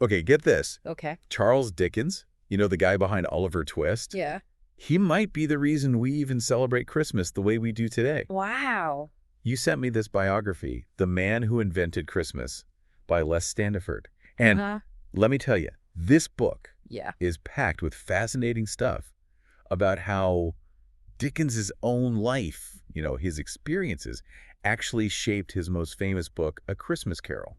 Okay, get this. Okay. Charles Dickens, you know, the guy behind Oliver Twist, Yeah. he might be the reason we even celebrate Christmas the way we do today. Wow. You sent me this biography, The Man Who Invented Christmas, by Les Standiford. And Uh-huh. let me tell you, this book Yeah. is packed with fascinating stuff about how Dickens's own life, you know, his experiences, actually shaped his most famous book, A Christmas Carol.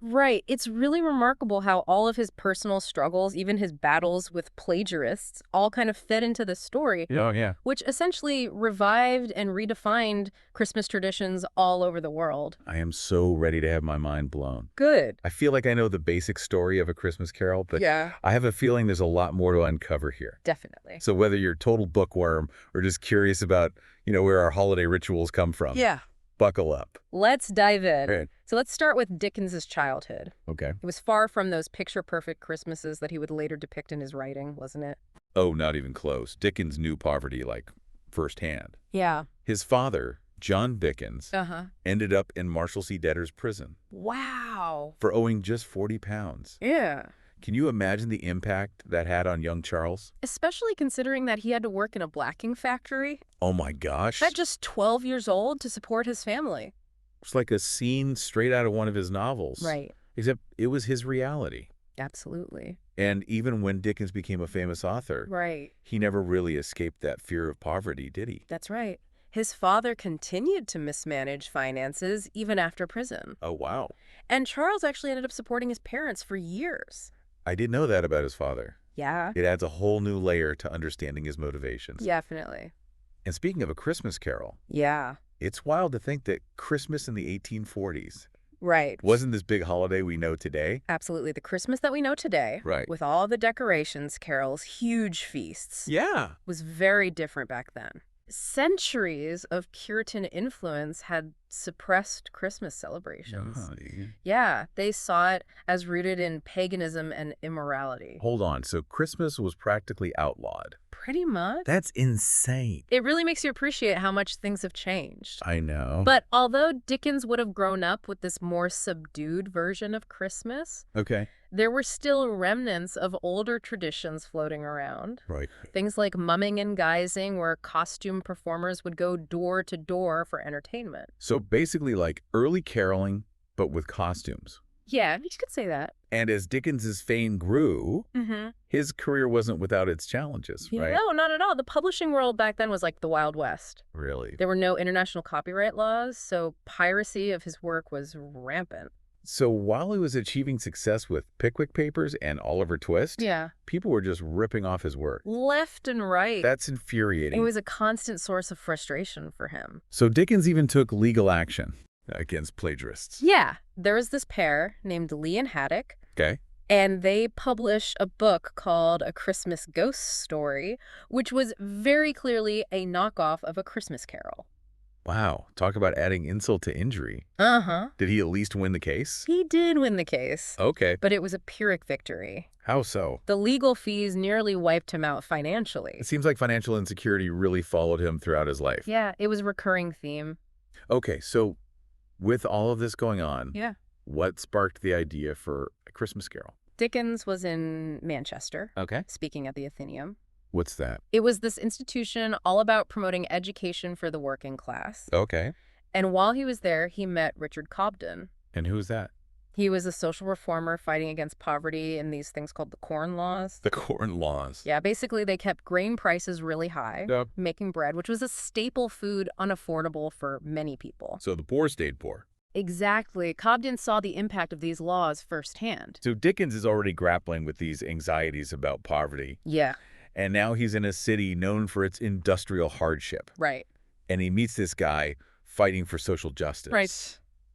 Right. It's really remarkable how all of his personal struggles, even his battles with plagiarists, all kind of fed into the story, Oh, yeah. which essentially revived and redefined Christmas traditions all over the world. I am so ready to have my mind blown. Good. I feel like I know the basic story of A Christmas Carol, but Yeah. I have a feeling there's a lot more to uncover here. Definitely. So whether you're a total bookworm or just curious about, you know, where our holiday rituals come from, Yeah. buckle up. Let's dive in. Right. So let's start with Dickens's childhood. Okay. It was far from those picture-perfect Christmases that he would later depict in his writing, wasn't it? Oh, not even close. Dickens knew poverty like firsthand. Yeah. His father, John Dickens, Uh-huh. ended up in Marshalsea debtor's prison Wow. for owing just 40 pounds. Yeah. Can you imagine the impact that had on young Charles? Especially considering that he had to work in a blacking factory Oh my gosh. at just 12 years old to support his family. It's like a scene straight out of one of his novels. Right. Except it was his reality. Absolutely. And even when Dickens became a famous author, Right. he never really escaped that fear of poverty, did he? That's right. His father continued to mismanage finances even after prison. Oh, wow. And Charles actually ended up supporting his parents for years. I didn't know that about his father. Yeah. It adds a whole new layer to understanding his motivations. Definitely. And speaking of A Christmas Carol, Yeah. it's wild to think that Christmas in the 1840s Right. wasn't this big holiday we know today. Absolutely. The Christmas that we know today, Right. with all the decorations, carols, huge feasts, Yeah. was very different back then. Centuries of Puritan influence had suppressed Christmas celebrations. Yeah, they saw it as rooted in paganism and immorality. Hold on. So Christmas was practically outlawed. Pretty much. That's insane. It really makes you appreciate how much things have changed. I know. But although Dickens would have grown up with this more subdued version of Christmas, Okay. there were still remnants of older traditions floating around. Right. Things like mumming and guising, where costume performers would go door to door for entertainment. So basically like early caroling, but with costumes. Yeah, you could say that. And as Dickens's fame grew, Mm-hmm. his career wasn't without its challenges, right? No, not at all. The publishing world back then was like the Wild West. Really? There were no international copyright laws, so piracy of his work was rampant. So while he was achieving success with Pickwick Papers and Oliver Twist, Yeah. people were just ripping off his work. Left and right. That's infuriating. It was a constant source of frustration for him. So Dickens even took legal action against plagiarists. Yeah, there was this pair named Lee and Haddock, Okay. and they published a book called A Christmas Ghost Story, which was very clearly a knockoff of A Christmas Carol. Wow. Talk about adding insult to injury. Uh-huh. Did he at least win the case? He did win the case, Okay. but it was a Pyrrhic victory. How so? The legal fees nearly wiped him out financially. It seems like financial insecurity really followed him throughout his life. Yeah, it was a recurring theme. Okay, so with all of this going on, Yeah. what sparked the idea for A Christmas Carol? Dickens was in Manchester, Okay. speaking at the Athenaeum. What's that? It was this institution all about promoting education for the working class. Okay. And while he was there, he met Richard Cobden. And who's that? He was a social reformer fighting against poverty and these things called the Corn Laws. The Corn Laws. Yeah, basically they kept grain prices really high, Yep. making bread, which was a staple food unaffordable for many people. So the poor stayed poor. Exactly. Cobden saw the impact of these laws firsthand. So Dickens is already grappling with these anxieties about poverty. Yeah, And now he's in a city known for its industrial hardship. right. And he meets this guy fighting for social justice. Right.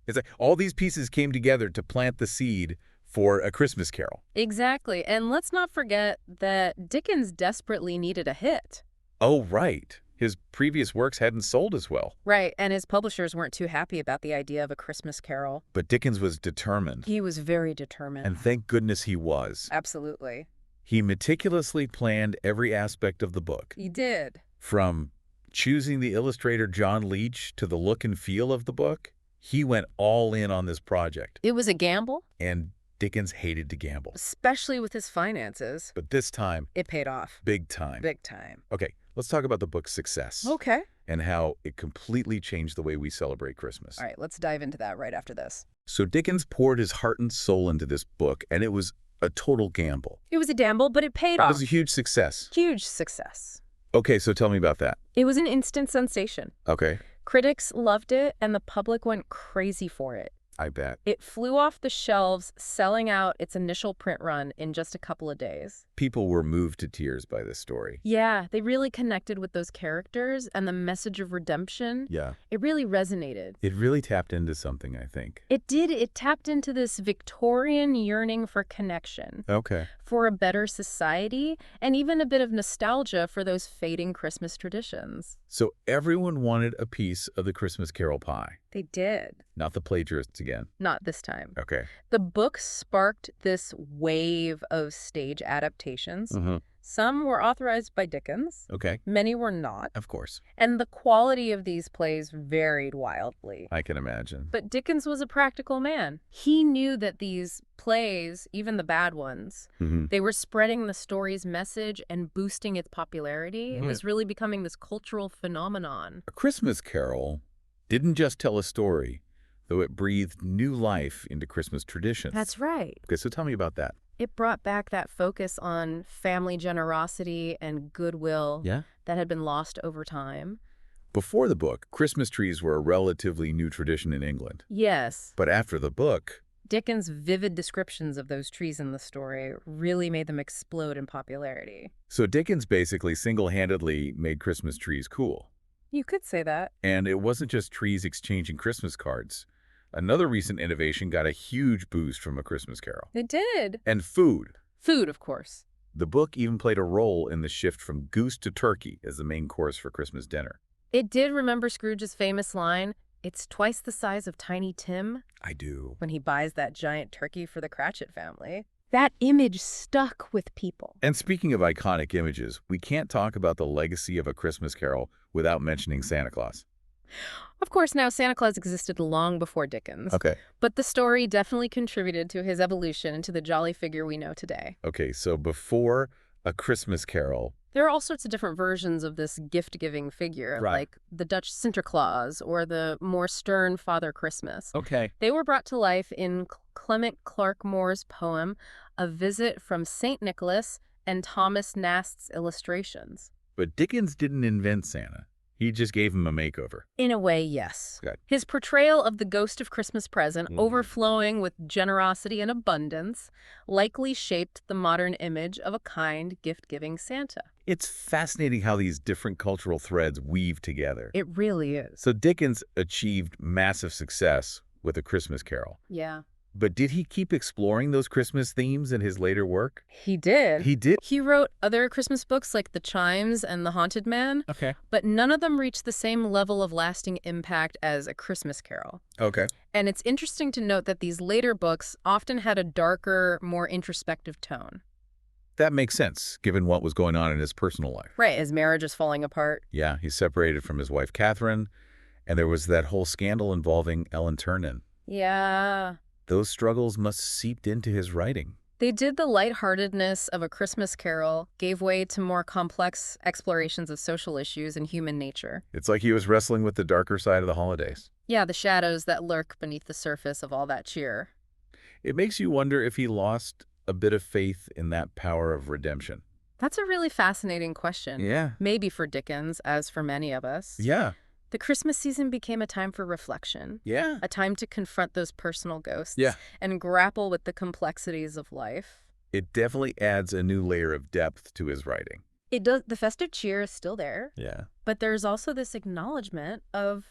It's like all these pieces came together to plant the seed for A Christmas Carol. Exactly. And let's not forget that Dickens desperately needed a hit. Oh, right. His previous works hadn't sold as well. Right, and his publishers weren't too happy about the idea of A Christmas Carol. But Dickens was determined. He was very determined. And thank goodness he was. Absolutely. He meticulously planned every aspect of the book, He did. from choosing the illustrator John Leach to the look and feel of the book. He went all in on this project. It was a gamble? And Dickens hated to gamble. Especially with his finances. But this time, it paid off. big time. Big time. Okay, let's talk about the book's success. Okay. And how it completely changed the way we celebrate Christmas. All right, let's dive into that right after this. So Dickens poured his heart and soul into this book, and it was a total gamble. It was a gamble, but it paid off. It was a huge success. Huge success. Okay, so tell me about that. It was an instant sensation. Okay. Critics loved it, and the public went crazy for it. I bet. It flew off the shelves, selling out its initial print run in just a couple of days. People were moved to tears by this story. Yeah, they really connected with those characters, and the message of redemption, Yeah. it really resonated. It really tapped into something, I think. It did. It tapped into this Victorian yearning for connection, Okay. for a better society, and even a bit of nostalgia for those fading Christmas traditions. So everyone wanted a piece of the Christmas Carol pie. They did. Not the plagiarists again. Not this time. Okay. The book sparked this wave of stage adaptations. Some were authorized by Dickens. Okay. Many were not. Of course. And the quality of these plays varied wildly. I can imagine. But Dickens was a practical man. He knew that these plays, even the bad ones, they were spreading the story's message and boosting its popularity. It was really becoming this cultural phenomenon. A Christmas Carol didn't just tell a story, though it breathed new life into Christmas traditions. That's right. Okay, so tell me about that. It brought back that focus on family generosity and goodwill that had been lost over time. Before the book, Christmas trees were a relatively new tradition in England. Yes. But after the book, Dickens' vivid descriptions of those trees in the story really made them explode in popularity. so Dickens basically single-handedly made Christmas trees cool. You could say that. And it wasn't just trees exchanging Christmas cards. Another recent innovation got a huge boost from A Christmas Carol. It did. And food. Food, of course. The book even played a role in the shift from goose to turkey as the main course for Christmas dinner. It did. Remember Scrooge's famous line, "It's twice the size of Tiny Tim," I do. when he buys that giant turkey for the Cratchit family. That image stuck with people. And speaking of iconic images, we can't talk about the legacy of A Christmas Carol without mentioning Santa Claus. Of course, now Santa Claus existed long before Dickens. Okay. But the story definitely contributed to his evolution into the jolly figure we know today. Okay, so before A Christmas Carol, There are all sorts of different versions of this gift-giving figure, Right. like the Dutch Sinterklaas or the more stern Father Christmas. okay, They were brought to life in Clement Clark Moore's poem, A Visit from St. Nicholas, and Thomas Nast's illustrations. but Dickens didn't invent Santa. He just gave him a makeover. In a way, yes. Good. His portrayal of the ghost of Christmas present, overflowing with generosity and abundance, likely shaped the modern image of a kind, gift-giving Santa. It's fascinating how these different cultural threads weave together. It really is. So Dickens achieved massive success with A Christmas Carol. Yeah. But did he keep exploring those Christmas themes in his later work? He did. He did? He wrote other Christmas books like The Chimes and The Haunted Man, Okay. but none of them reached the same level of lasting impact as A Christmas Carol. Okay. And it's interesting to note that these later books often had a darker, more introspective tone. That makes sense, given what was going on in his personal life. Right, his marriage is falling apart. Yeah, he's separated from his wife, Catherine, and there was that whole scandal involving Ellen Ternan. Yeah. Those struggles must seeped into his writing. They did. The lightheartedness of A Christmas Carol gave way to more complex explorations of social issues and human nature. It's like he was wrestling with the darker side of the holidays. Yeah, the shadows that lurk beneath the surface of all that cheer. It makes you wonder if he lost a bit of faith in that power of redemption. That's a really fascinating question. Yeah. Maybe for Dickens, as for many of us. Yeah. The Christmas season became a time for reflection. Yeah. A time to confront those personal ghosts. Yeah. And grapple with the complexities of life. It definitely adds a new layer of depth to his writing. It does. The festive cheer is still there. Yeah. But there's also this acknowledgement of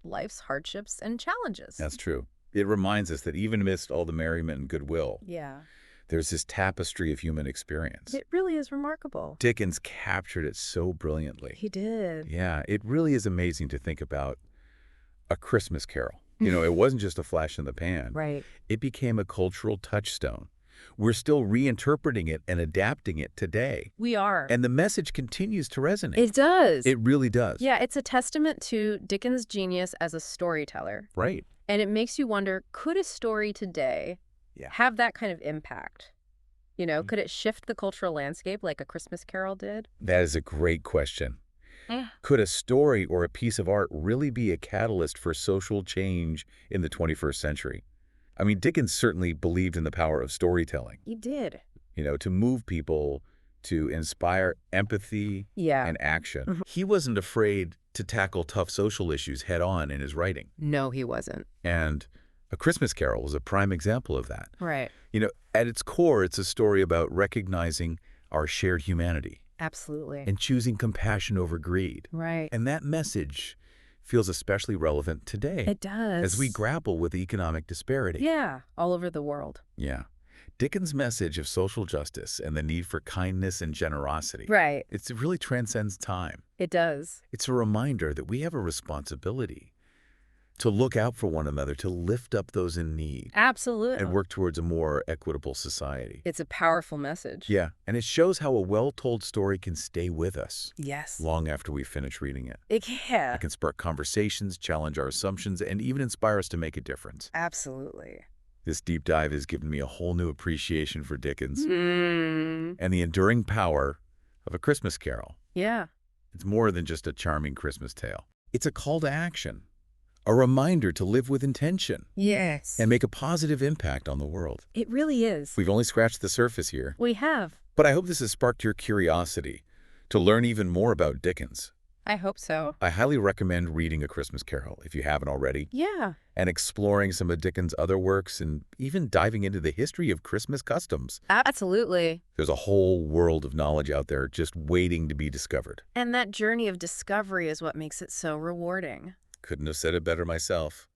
life's hardships and challenges. That's true. It reminds us that even amidst all the merriment and goodwill, Yeah. there's this tapestry of human experience. It really is remarkable. Dickens captured it so brilliantly. He did. Yeah, it really is amazing to think about A Christmas Carol. You know, it wasn't just a flash in the pan. Right. It became a cultural touchstone. We're still reinterpreting it and adapting it today. We are. And the message continues to resonate. It does. It really does. Yeah, it's a testament to Dickens' genius as a storyteller. Right. And it makes you wonder, could a story today Yeah. have that kind of impact? You know, could it shift the cultural landscape like A Christmas Carol did? That is a great question. Yeah. Could a story or a piece of art really be a catalyst for social change in the 21st century? I mean, Dickens certainly believed in the power of storytelling, He did. to move people, to inspire empathy Yeah. and action. Mhm. He wasn't afraid to tackle tough social issues head-on in his writing. No, he wasn't. And A Christmas Carol was a prime example of that. Right. At its core, it's a story about recognizing our shared humanity Absolutely. and choosing compassion over greed. Right. And that message feels especially relevant today It does. as we grapple with economic disparity. Yeah, all over the world. Yeah. Dickens' message of social justice and the need for kindness and generosity. Right. It really transcends time. It does. It's a reminder that we have a responsibility to look out for one another, to lift up those in need, Absolutely. and work towards a more equitable society. It's a powerful message. Yeah, and it shows how a well-told story can stay with us Yes. long after we finish reading it. It can. It can spark conversations, challenge our assumptions, and even inspire us to make a difference. Absolutely. This deep dive has given me a whole new appreciation for Dickens Mm. and the enduring power of A Christmas Carol. Yeah. It's more than just a charming Christmas tale. It's a call to action, a reminder to live with intention Yes. and make a positive impact on the world. It really is. We've only scratched the surface here, We have. but I hope this has sparked your curiosity to learn even more about Dickens. I hope so. I highly recommend reading A Christmas Carol if you haven't already, Yeah. and exploring some of Dickens' other works and even diving into the history of Christmas customs. Absolutely. There's a whole world of knowledge out there just waiting to be discovered. And that journey of discovery is what makes it so rewarding. Couldn't have said it better myself.